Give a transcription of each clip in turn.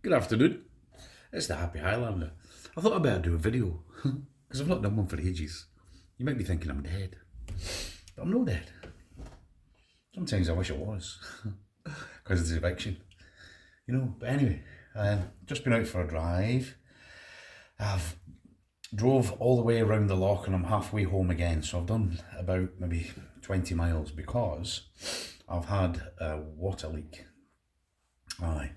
Good afternoon. It's the Happy Highlander. I thought I'd better do a video because I've not done one for ages. You might be thinking I'm dead, but I'm not dead. Sometimes I wish I was because of the eviction, you know. But anyway, just been out for a drive. I've drove all the way around the loch and I'm halfway home again. So I've done about maybe 20 miles because I've had a water leak. Aye.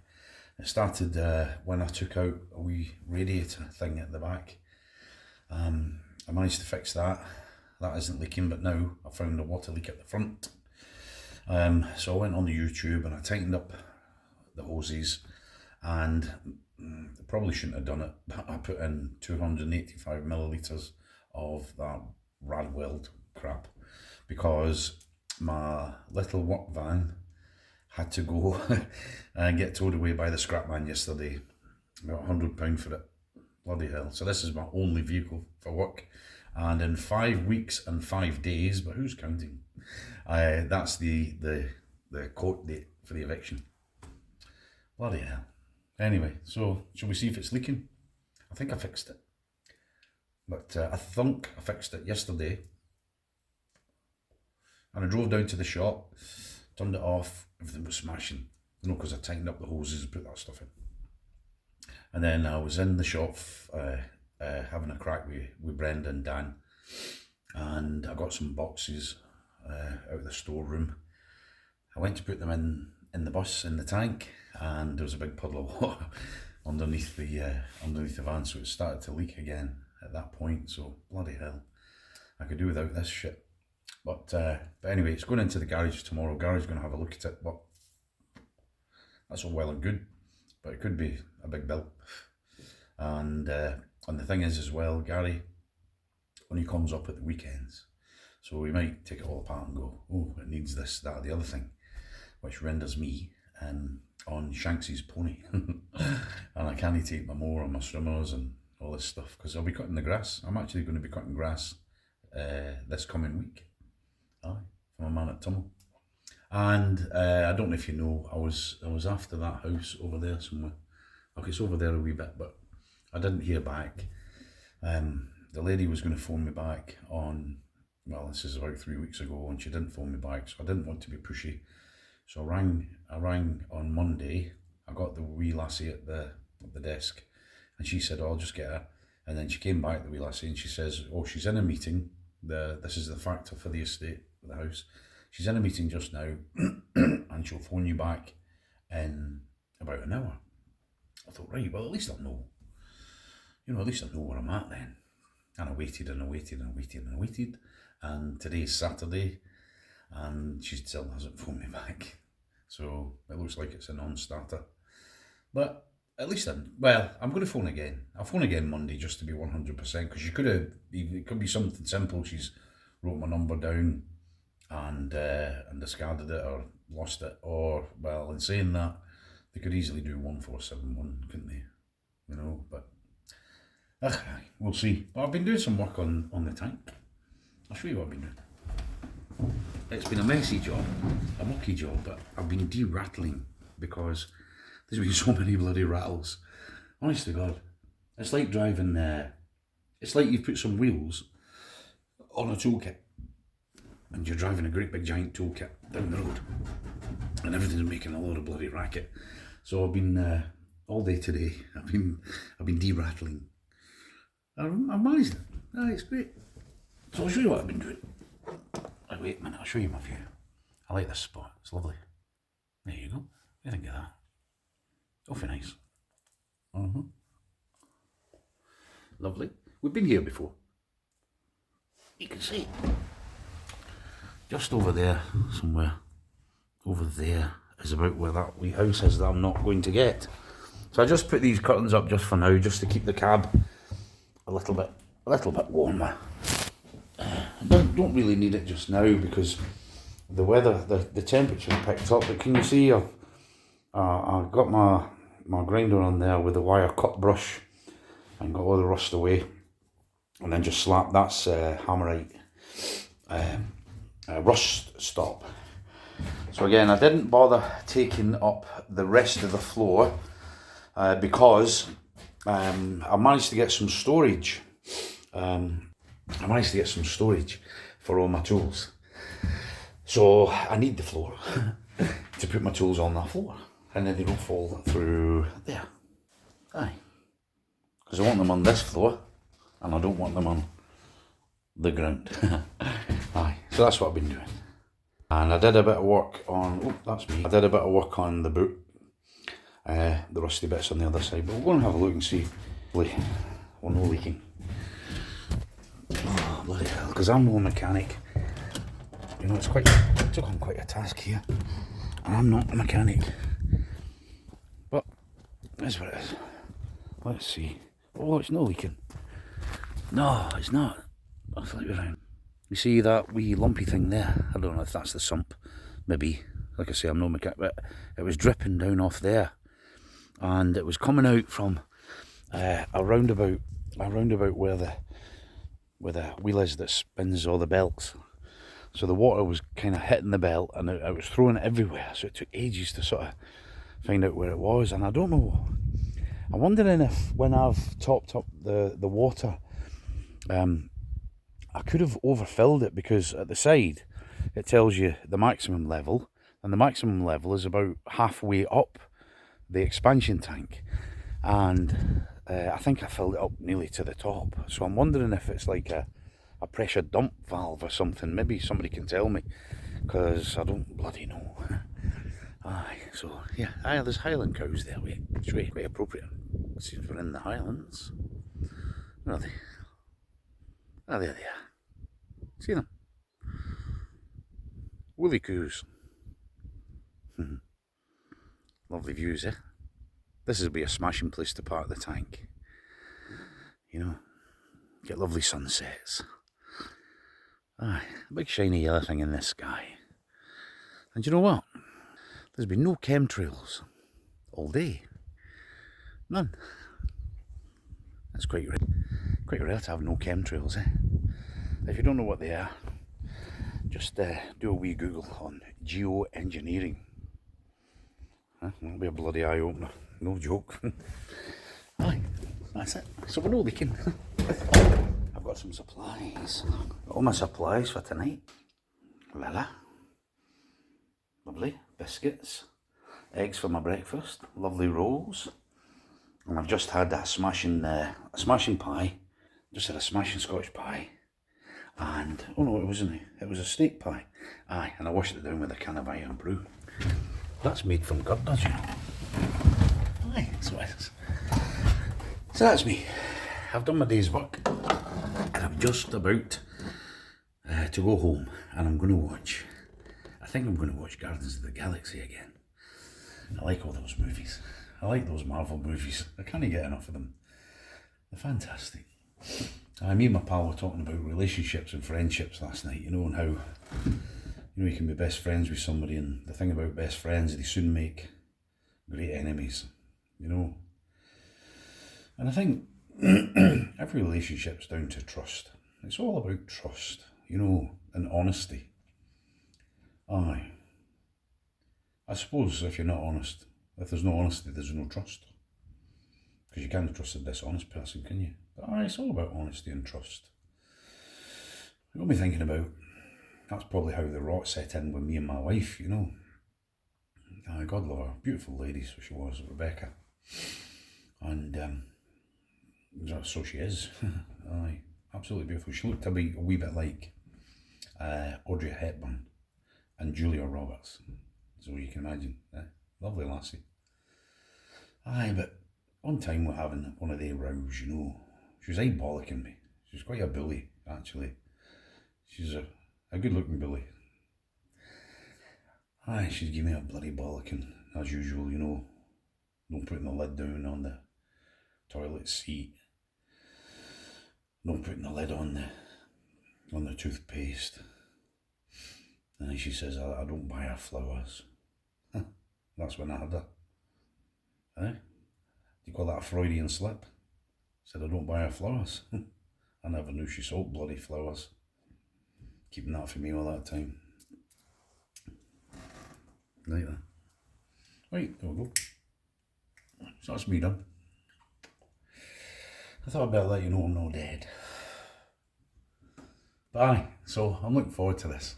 It started when I took out a wee radiator thing at the back. I managed to fix that. That isn't leaking, but now I found a water leak at the front. So I went on the YouTube and I tightened up the hoses, and probably shouldn't have done it, but I put in 285 millilitres of that Radweld crap because my little work van had to go and get towed away by the scrap man yesterday. About £100 for it. Bloody hell. So this is my only vehicle for work. And in 5 weeks and 5 days, but who's counting? That's the court date for the eviction. Bloody hell. Anyway, so shall we see if it's leaking? I think I fixed it. But I think I fixed it yesterday. And I drove down to the shop, turned it off, everything was smashing. You know, because I tightened up the hoses and put that stuff in. And then I was in the shop having a crack with Brenda and Dan. And I got some boxes out of the storeroom. I went to put them in the bus, in the tank, and there was a big puddle of water underneath the van, so it started to leak again at that point. So bloody hell, I could do without this shit. But anyway, it's going into the garage tomorrow. Gary's going to have a look at it, but that's all well and good, but it could be a big bill. And the thing is as well, Gary, when he comes up at the weekends, so we might take it all apart and go, oh, it needs this, that, or the other thing, which renders me on Shanksy's pony. And I can't take my mower and my swimmers and all this stuff because I'll be cutting the grass. I'm actually going to be cutting grass this coming week. Aye, for my man at Tummel. And I don't know if you know, I was after that house over there somewhere. Okay, it's over there a wee bit, but I didn't hear back. The lady was going to phone me back on, well, this is about 3 weeks ago, and she didn't phone me back, so I didn't want to be pushy. So I rang on Monday. I got the wee lassie at the desk, and she said, oh, I'll just get her. And then she came back, the wee lassie, and she says, oh, she's in a meeting. This is the factor for the estate, the house. She's in a meeting just now, and she'll phone you back in about an hour. I thought, right, well, at least I'll know. You know, at least I'll know where I'm at then. And I waited and I waited and I waited and I waited. And today's Saturday, and she still hasn't phoned me back. So it looks like it's a non-starter. But at least I'm going to phone again. I'll phone again Monday just to be 100%, because it could be something simple. She's wrote my number down and discarded it or lost it. Or, well, in saying that, they could easily do 1471, couldn't they? You know, but we'll see. But I've been doing some work on the tank. I'll show you what I've been doing. It's been a messy job, a mucky job, but I've been de-rattling because there's been so many bloody rattles. Honest to God, it's like driving, it's like you've put some wheels on a toolkit and you're driving a great big giant toolkit down the road and everything's making a load of bloody racket. So I've been, all day today, I've been de-rattling. I've managed it. It's great. So I'll show you what I've been doing. Wait a minute, I'll show you my view. I like this spot, it's lovely. There you go. What do you think of that? Awfully nice. Lovely. We've been here before. You can see just over there somewhere. Over there is about where that wee house is that I'm not going to get. So I just put these curtains up just for now, just to keep the cab a little bit warmer. Don't really need it just now because the weather, the temperature's picked up. But can you see I've got my grinder on there with a wire cut brush and got all the rust away, and then just slap that's Hammerite rust stop. So again, I didn't bother taking up the rest of the floor because I managed to get some storage. For all my tools. So I need the floor to put my tools on that floor, and then they don't fall through there. Aye. Because I want them on this floor, and I don't want them on the ground. Aye. So that's what I've been doing. And I did a bit of work on, oh, that's me. I did a bit of work on the boot, the rusty bits on the other side, but we'll go and have a look and see. We're no leaking. Oh, bloody hell, because I'm no mechanic. You know, it took on quite a task here, and I'm not a mechanic. But that's what it is. Let's see. Oh, it's not leaking. No, it's not. I'll flip it around. You see that wee lumpy thing there? I don't know if that's the sump. Maybe. Like I say, I'm no mechanic, but it was dripping down off there, and it was coming out from a roundabout where the wheel is that spins all the belts. So the water was kind of hitting the belt, and it was throwing it everywhere. So it took ages to sort of find out where it was, and I don't know. I'm wondering if when I've topped up the water, I could have overfilled it, because at the side it tells you the maximum level, and the maximum level is about halfway up the expansion tank, and I think I filled it up nearly to the top. So I'm wondering if it's like a pressure dump valve or something. Maybe somebody can tell me, because I don't bloody know. Aye, so yeah, there's Highland cows there. It's really quite appropriate. It seems we're in the Highlands. Where are they? Oh, there they are. See them? Woolly coos. Lovely views, eh? This would be a smashing place to park the tank. You know, get lovely sunsets. Aye, a big shiny yellow thing in the sky. And you know what? There's been no chemtrails all day. None. That's quite rare to have no chemtrails, eh? If you don't know what they are, just do a wee Google on geoengineering. That'll be a bloody eye-opener. No joke. Aye, that's it. So we're not leaking. I've got some supplies. All my supplies for tonight. Voila. Lovely. Biscuits. Eggs for my breakfast. Lovely rolls. And I've just had a smashing pie. Just had a smashing Scotch pie. And, oh no, it wasn't. It was a steak pie. Aye, and I washed it down with a can of iron brew. That's made from girders, you know. Aye, so it is. So that's me. I've done my day's work, and I'm just about to go home, and I'm going to watch, I think I'm going to watch Guardians of the Galaxy again. I like all those movies. I like those Marvel movies. I can't get enough of them. They're fantastic. Me and my pal were talking about relationships and friendships last night, you know, and how, you know, you can be best friends with somebody, and the thing about best friends, they soon make great enemies, you know. And I think every relationship's down to trust. It's all about trust, you know, and honesty. Aye. I suppose if you're not honest, if there's no honesty, there's no trust. Because you can't trust a dishonest person, can you? But aye, it's all about honesty and trust. It got me thinking about, that's probably how the rot set in with me and my wife, you know. God love her, beautiful lady, so she was, Rebecca. And so she is. Aye, absolutely beautiful. She looked a wee bit like Audrey Hepburn and Julia Roberts. So you can imagine, lovely lassie. Aye, but one time we're having one of the rows, you know. She was eyeballicking me. She was quite a bully, actually. She's a good looking bully. Aye, she's giving me a bloody bollocking, as usual, you know. No putting the lid down on the toilet seat. No putting the lid on the toothpaste. And then she says, I don't buy her flowers. That's when I had her. Do you call that a Freudian slip? Said I don't buy her flowers. I never knew she sold bloody flowers. Keeping that for me all that time. Right then. Right, there we go. So that's me done. I thought I'd better let you know I'm not dead. But aye, so I'm looking forward to this.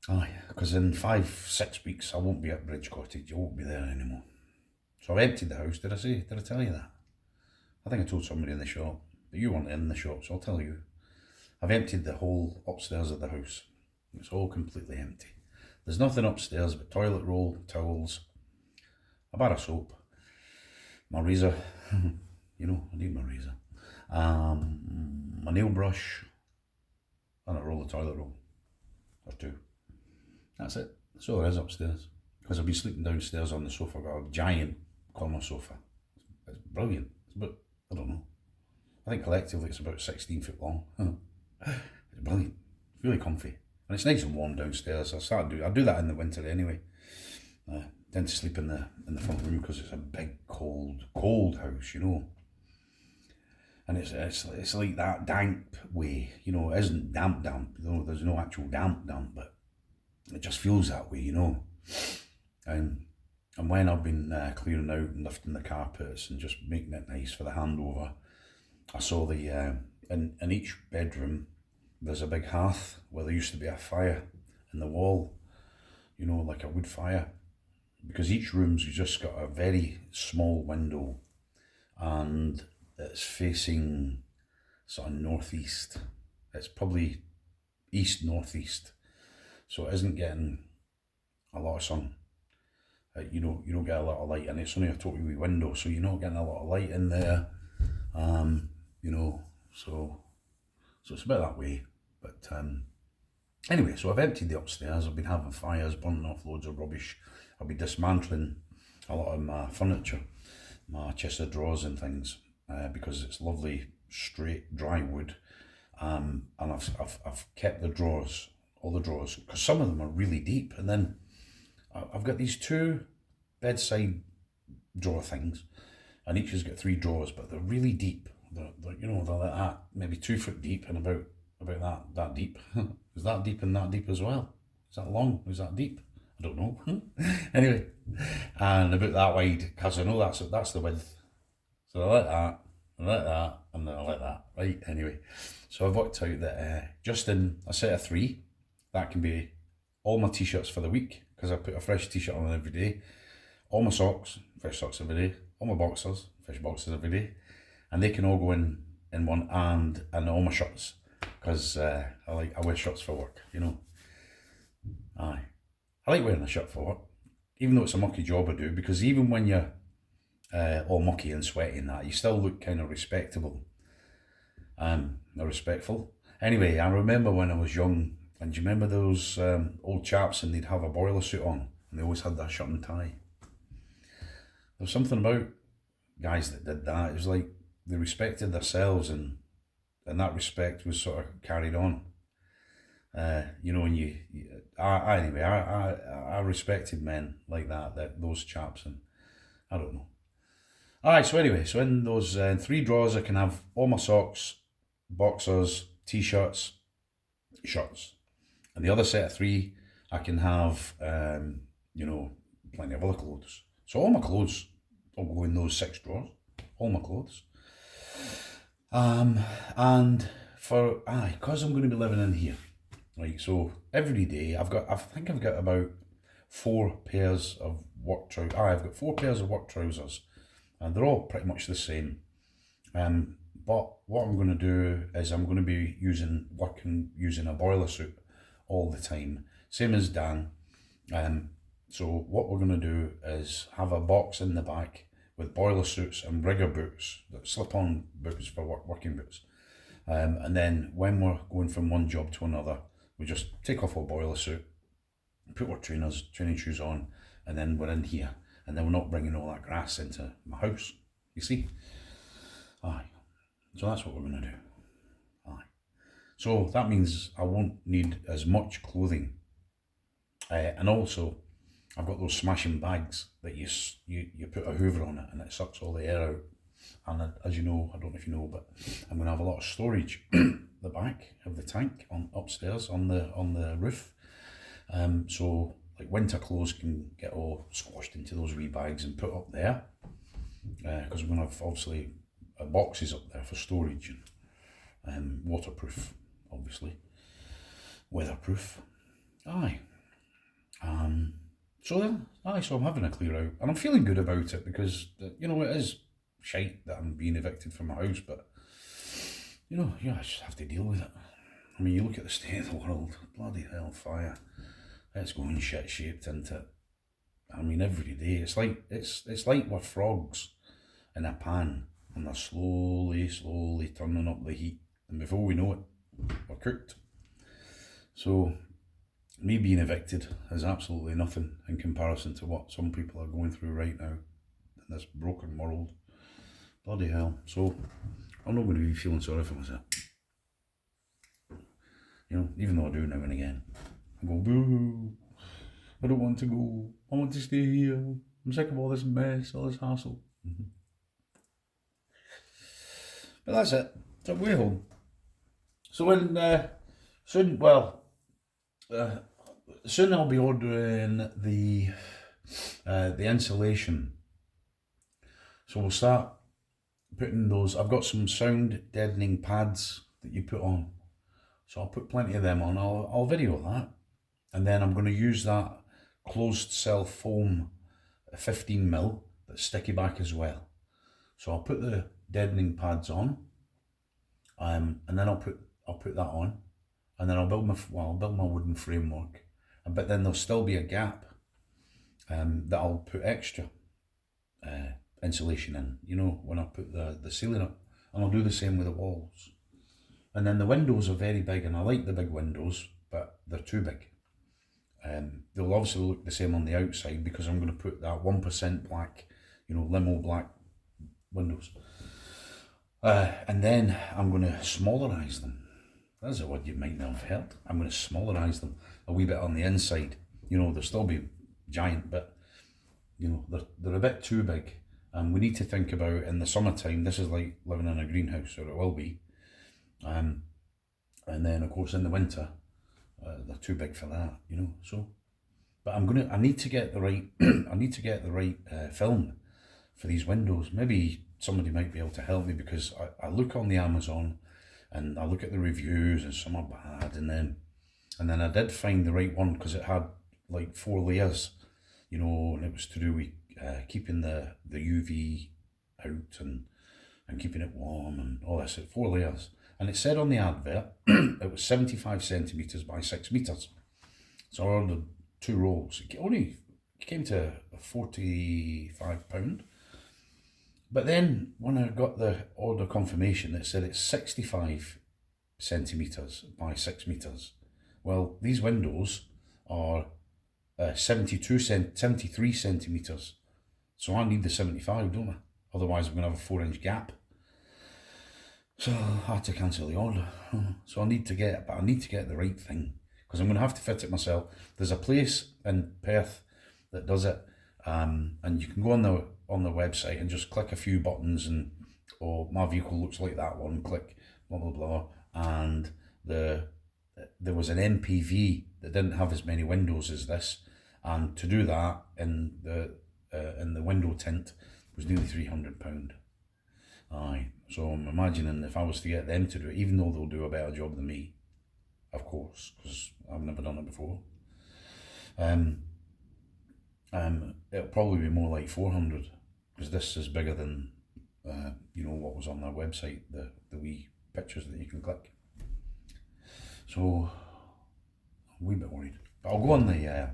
Aye, because in 5-6 weeks I won't be at Bridge Cottage, I won't be there anymore. So I've emptied the house, did I tell you that? I think I told somebody in the shop, but you weren't in the shop, so I'll tell you. I've emptied the whole upstairs of the house. It's all completely empty. There's nothing upstairs but toilet roll, towels, a bar of soap, my razor, you know, I need my razor, my nail brush, and a roll of toilet roll, or 2. That's it. That's all there is upstairs. Because I've been sleeping downstairs on the sofa. I've got a giant corner sofa. It's brilliant. It's about, I don't know, I think collectively it's about 16 foot long. It's brilliant. It's really comfy. And it's nice and warm downstairs. I do that in the winter anyway. Tend to sleep in the front room because it's a big cold house, you know. And it's like that damp way, you know. It isn't damp, there's no actual damp, but it just feels that way, you know. And when I've been clearing out and lifting the carpets and just making it nice for the handover, I saw the in each bedroom there's a big hearth where there used to be a fire in the wall, you know, like a wood fire. Because each room's just got a very small window and it's facing sort of northeast. It's probably east-northeast, so it isn't getting a lot of sun. You don't get a lot of light, and it's only a totally wee window, so you're not getting a lot of light in there. You know, so it's a bit that way. But anyway, so I've emptied the upstairs. I've been having fires, burning off loads of rubbish. I'll be dismantling a lot of my furniture, my chest of drawers and things, because it's lovely straight dry wood. And I've kept the drawers, all the drawers, because some of them are really deep. And then I've got these 2 bedside drawer things, and each has got 3 drawers, but they're really deep. They're like that, maybe 2 foot deep and about that deep. Is that deep and that deep as well? Is that long? Is that deep? I don't know. Anyway, and about that wide, because I know that's the width. So I like that, and then I like that. Right, anyway. So I've worked out that just in a set of 3, that can be all my t-shirts for the week, because I put a fresh t-shirt on every day, all my socks, fresh socks every day, all my boxers, fresh boxers every day, and they can all go in one, and all my shirts, because I wear shirts for work, you know. Aye, I like wearing a shirt for work, even though it's a mucky job I do, because even when you're all mucky and sweaty and that, you still look kind of respectable, respectful. Anyway, I remember when I was young, and do you remember those old chaps, and they'd have a boiler suit on, and they always had their shirt and tie. There was something about guys that did that. It was like they respected themselves, and that respect was sort of carried on. You know, and anyway, I respected men like that those chaps, and I don't know. Alright, so anyway, so in those 3 drawers I can have all my socks, boxers, t-shirts, shirts. And the other set of 3 I can have, you know, plenty of other clothes. So all my clothes will go in those 6 drawers, all my clothes. And because I'm going to be living in here, right, so every day I think I've got about 4 pairs of work trousers. I've got 4 pairs of work trousers, and they're all pretty much the same. But what I'm going to do is I'm going to be using a boiler suit all the time, same as Dan. So what we're going to do is have a box in the back with boiler suits and rigger boots, slip-on boots for working boots. And then when we're going from one job to another, we just take off our boiler suit, put our training shoes on, and then we're in here. And then we're not bringing all that grass into my house, you see? Aye. So that's what we're going to do. Aye. So that means I won't need as much clothing. And also, I've got those smashing bags that you put a hoover on it and it sucks all the air out. And as you know, I don't know if you know, but I'm going to have a lot of storage the back of the tank upstairs on the roof. So like winter clothes can get all squashed into those wee bags and put up there. because we're going to have obviously boxes up there for storage and waterproof, obviously, weatherproof. Aye. So I'm having a clear out, and I'm feeling good about it because you know it is shite that I'm being evicted from my house, but you know, I just have to deal with it. I mean, you look at the state of the world, bloody hellfire, it's going shit shaped into it. I mean, every day it's like we're frogs in a pan, and they're slowly turning up the heat, and before we know it, we're cooked. So me being evicted is absolutely nothing in comparison to what some people are going through right now in this broken world. Bloody hell. So I'm not going to be feeling sorry for myself. You know, even though I do now and again. I go, boo, I don't want to go. I want to stay here. I'm sick of all this mess, all this hassle. But that's it. It's a way home. So when soon I'll be ordering the insulation. So we'll start putting those. I've got some sound deadening pads that you put on. So I'll put plenty of them on. I'll video that. And then I'm going to use that closed cell foam 15mm that's sticky back as well. So I'll put the deadening pads on. And then I'll put that on. And then I'll build my wooden framework. But then there'll still be a gap that I'll put extra insulation in, you know, when I put the ceiling up. And I'll do the same with the walls. And then the windows are very big, and I like the big windows, but they're too big. They'll obviously look the same on the outside because I'm going to put that 1% black, you know, limo black windows. And then I'm going to smallerize them. That's a word you might not have heard. I'm going to smallerize them a wee bit on the inside. You know, they'll still be giant, but, you know, they're a bit too big. And we need to think about, in the summertime, this is like living in a greenhouse, or it will be. And then, of course, in the winter, they're too big for that, you know. So, but I need to get the right, film for these windows. Maybe somebody might be able to help me, because I look on the Amazon and I look at the reviews, and some are bad, and then I did find the right one because it had like 4 layers, you know, and it was to do with keeping the UV out and keeping it warm and all this. 4 layers. And it said on the advert it was 75 centimetres by 6 metres. So I ordered 2 rolls. It came to £45. But then when I got the order confirmation, it said it's 65 centimetres by 6 metres. Well, these windows are 73 centimetres. So I need the 75, don't I? Otherwise I'm going to have a 4-inch gap. So I had to cancel the order. So I need to get the right thing, because I'm going to have to fit it myself. There's a place in Perth that does it, and you can go on the website and just click a few buttons, and my vehicle looks like that one. Click blah blah blah, and there was an MPV that didn't have as many windows as this, and to do that in the window tint was nearly £300. Aye, so I'm imagining if I was to get them to do it, even though they'll do a better job than me, of course, because I've never done it before, it'll probably be more like 400, because this is bigger than you know, what was on their website, the wee pictures that you can click. So I'm a wee bit worried, but I'll go on the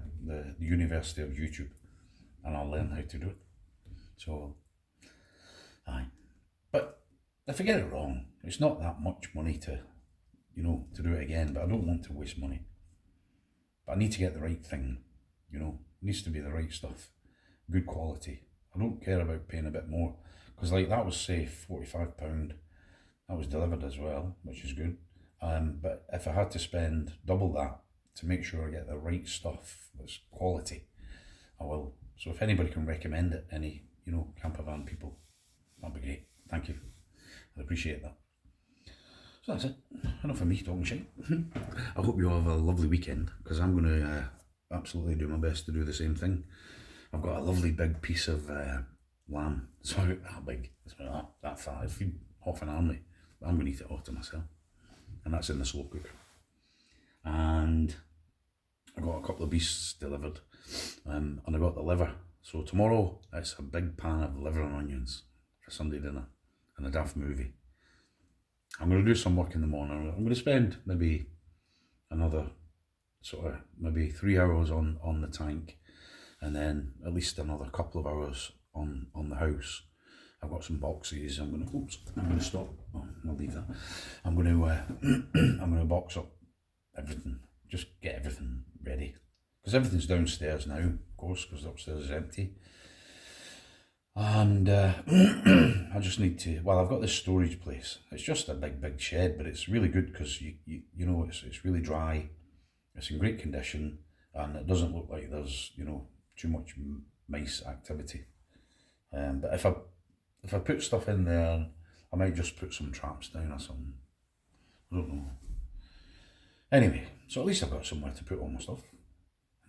University of YouTube and I'll learn how to do it. So aye. But if I get it wrong, it's not that much money to do it again, but I don't want to waste money. But I need to get the right thing, you know. It needs to be the right stuff, good quality. I don't care about paying a bit more, because like that was, say, £45. That was delivered as well, which is good. But if I had to spend double that to make sure I get the right stuff that's quality, I will. So if anybody can recommend it, any, you know, camper van people, that'd be great. Thank you. I'd appreciate that. So that's it. Enough of me talking shit. I hope you all have a lovely weekend, because I'm going to absolutely do my best to do the same thing. I've got a lovely big piece of lamb. It's about that big. It's about that fat. If you half an army, I'm going to eat it all to myself. And that's in the slow cooker. And I got a couple of beasts delivered. And I got the liver. So tomorrow it's a big pan of liver and onions for Sunday dinner and a daft movie. I'm going to do some work in the morning. I'm going to spend maybe another maybe 3 hours on the tank, and then at least another couple of hours on the house. I've got some boxes. I'm going to stop. Oh, I'll leave that. I'm going to box up everything. Just get everything ready, because everything's downstairs now, of course, because upstairs is empty. And I just need to. Well, I've got this storage place. It's just a big shed, but it's really good because you know it's really dry. It's in great condition, and it doesn't look like there's too much mice activity. But if I put stuff in there, I might just put some traps down or something. I don't know. Anyway, so at least I've got somewhere to put all my stuff.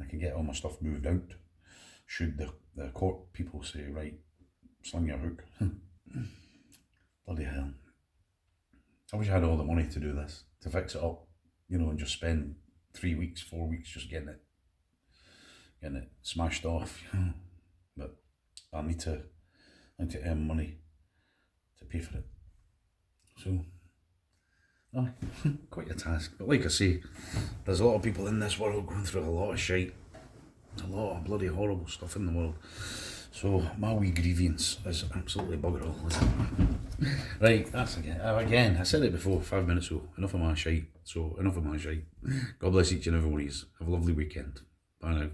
I can get all my stuff moved out. Should the court people say, right, sling your hook. Bloody hell. I wish I had all the money to do this, to fix it up, and just spend 3 weeks, 4 weeks just getting it smashed off. But I need to earn money to pay for it. So, quite a task. But like I say, there's a lot of people in this world going through a lot of shite. A lot of bloody horrible stuff in the world. So my wee grievance is absolutely bugger all, isn't it? Right, that's again, I said it before 5 minutes ago. Enough of my shite. So enough of my shite. God bless each and every one of you. Have a lovely weekend. Bye now.